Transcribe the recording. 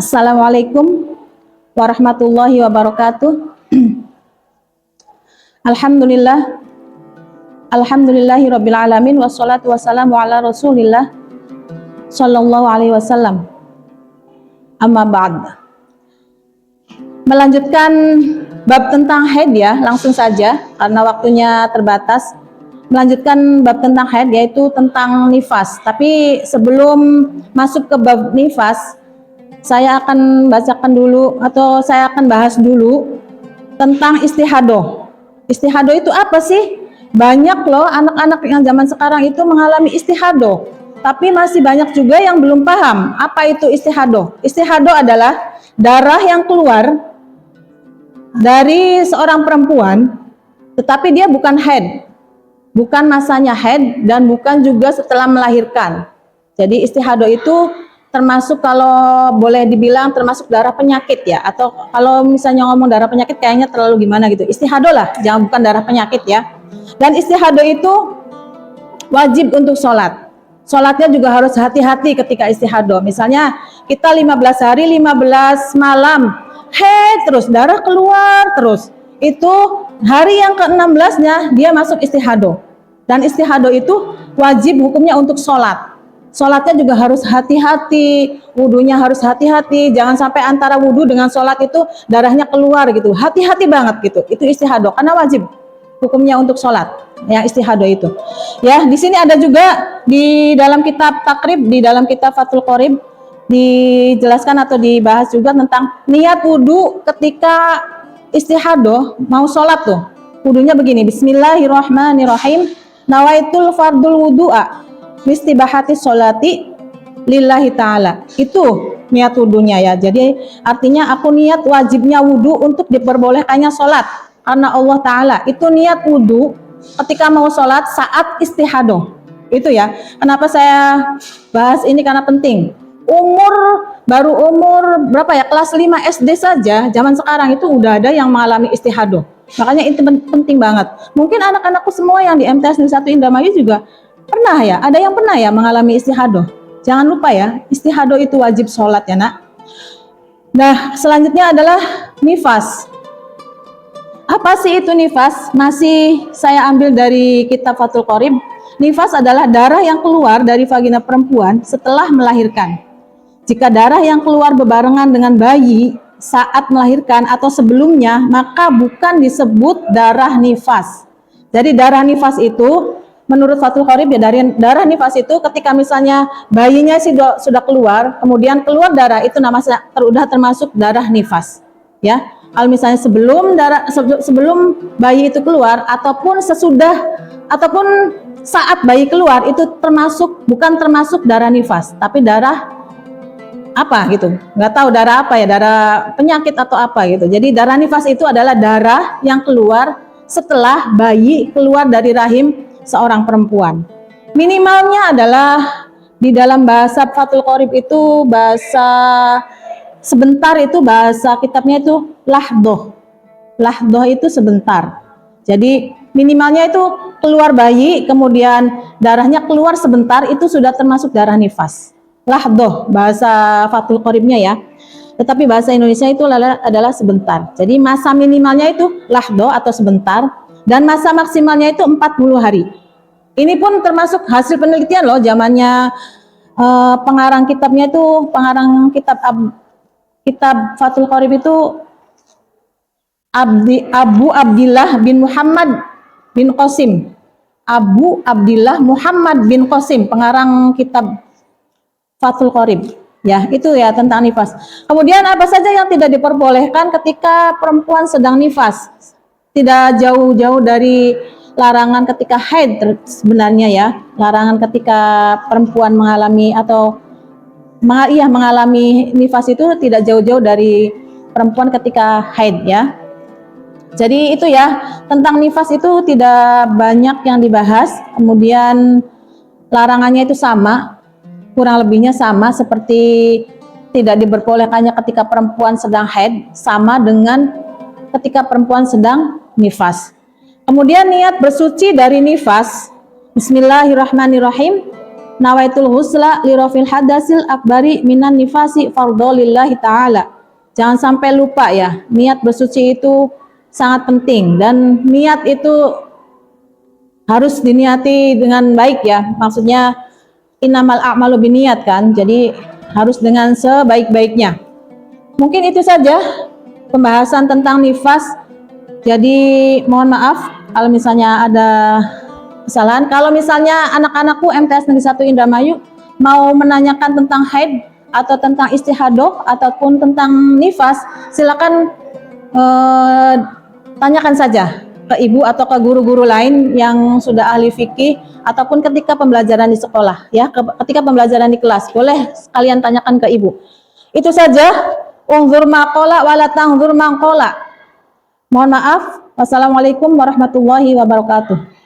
Assalamualaikum warahmatullahi wabarakatuh. Alhamdulillah, alhamdulillahirabbil alamin, wassalatu wassalamu ala Rasulillah sallallahu alaihi wasallam. Amma ba'd. Melanjutkan bab tentang haid ya, langsung saja karena waktunya terbatas. Melanjutkan bab tentang haid yaitu tentang nifas. Tapi sebelum masuk ke bab nifas, saya akan bacakan dulu atau saya akan bahas dulu tentang istihadoh. Istihadoh itu apa sih? Banyak loh anak-anak yang zaman sekarang itu mengalami istihadoh, tapi masih banyak juga yang belum paham apa itu istihadoh. Istihadoh adalah darah yang keluar dari seorang perempuan, tetapi dia bukan haid, bukan masanya haid, dan bukan juga setelah melahirkan. Jadi istihadoh itu termasuk, kalau boleh dibilang termasuk darah penyakit ya, atau kalau misalnya ngomong darah penyakit kayaknya terlalu gimana gitu. Istihadoh lah, jangan, bukan darah penyakit ya. Dan istihadoh itu wajib untuk sholat. Sholatnya juga harus hati-hati ketika istihadoh. Misalnya kita 15 hari 15 malam haid terus, darah keluar terus, itu hari yang ke-16-nya dia masuk istihadoh. Dan istihadoh itu wajib hukumnya untuk sholat. Sholatnya juga harus hati-hati, wudunya harus hati-hati, jangan sampai antara wudu dengan sholat itu darahnya keluar gitu, hati-hati banget gitu. Itu istihadoh karena wajib hukumnya untuk sholat, ya istihadoh itu. Ya, di sini ada juga di dalam kitab Takrib, di dalam kitab Fathul Qorib dijelaskan atau dibahas juga tentang niat wudu ketika istihadoh mau sholat tuh. Wudunya begini, Bismillahirrahmanirrahim, nawaitul fardul wudu'a mistibahati sholati lillahi ta'ala. Itu niat wudunya ya. Jadi artinya aku niat wajibnya wudu untuk diperbolehkannya sholat karena Allah Ta'ala. Itu niat wudu ketika mau sholat saat istihadoh. Itu ya. Kenapa saya bahas ini, karena penting. Baru umur berapa ya, kelas 5 SD saja zaman sekarang itu udah ada yang mengalami istihadoh. Makanya itu penting banget. Mungkin anak-anakku semua yang di MTS Negeri 1 Indramayu juga pernah ya, ada yang pernah ya mengalami istihadoh. Jangan lupa ya, istihadoh itu wajib sholat ya nak. Nah, selanjutnya adalah nifas. Apa sih itu nifas? Masih saya ambil dari kitab Fathul Qorib. Nifas adalah darah yang keluar dari vagina perempuan setelah melahirkan. Jika darah yang keluar bebarengan dengan bayi saat melahirkan atau sebelumnya, maka bukan disebut darah nifas. Jadi darah nifas itu menurut Fathul Qorib ya, dari darah nifas itu ketika misalnya bayinya sudah keluar, kemudian keluar darah, itu sudah termasuk darah nifas. Ya, kalau misalnya sebelum bayi itu keluar ataupun sesudah ataupun saat bayi keluar, itu bukan termasuk darah nifas, tapi darah apa gitu, nggak tahu darah apa ya, darah penyakit atau apa gitu. Jadi darah nifas itu adalah darah yang keluar setelah bayi keluar dari rahim seorang perempuan. Minimalnya adalah di dalam bahasa Fathul Qorib itu, bahasa sebentar itu, bahasa kitabnya itu lahdoh. Lahdoh itu sebentar. Jadi minimalnya itu keluar bayi, kemudian darahnya keluar sebentar, itu sudah termasuk darah nifas. Lahdoh bahasa Fathul Qoribnya ya. Tetapi bahasa Indonesia itu adalah sebentar. Jadi masa minimalnya itu lahdoh atau sebentar, dan masa maksimalnya itu 40 hari. Ini pun termasuk hasil penelitian loh, zamannya pengarang kitabnya itu, pengarang kitab Fathul Qorib itu Abu Abdillah bin Muhammad bin Qasim. Abu Abdillah Muhammad bin Qasim, pengarang kitab Fathul Qorib. Ya, itu ya tentang nifas. Kemudian apa saja yang tidak diperbolehkan ketika perempuan sedang nifas? Tidak jauh-jauh dari larangan ketika haid sebenarnya ya. Larangan ketika perempuan mengalami mengalami nifas itu tidak jauh-jauh dari perempuan ketika haid ya. Jadi itu ya, tentang nifas itu tidak banyak yang dibahas. Kemudian larangannya itu sama, kurang lebihnya sama seperti tidak diperbolehkannya ketika perempuan sedang haid, sama dengan ketika perempuan sedang nifas. Kemudian niat bersuci dari nifas, Bismillahirrahmanirrahim, nawaitul ghusla li rafil hadasil akbari minan nifasi fardholillahi ta'ala. Jangan sampai lupa ya, niat bersuci itu sangat penting, dan niat itu harus diniati dengan baik ya. Maksudnya innamal a'malu binniyat kan, jadi harus dengan sebaik-baiknya. Mungkin itu saja pembahasan tentang nifas. Jadi mohon maaf kalau misalnya ada kesalahan. Kalau misalnya anak-anakku MTS Negeri 1 Indramayu mau menanyakan tentang haid atau tentang istihadoh ataupun tentang nifas, silakan tanyakan saja ke ibu atau ke guru-guru lain yang sudah ahli fikih, ataupun ketika pembelajaran di sekolah ya, ketika pembelajaran di kelas boleh kalian tanyakan ke ibu. Itu saja. Unzur maqala wala tangzur maqala. Mohon maaf. Wassalamualaikum warahmatullahi wabarakatuh.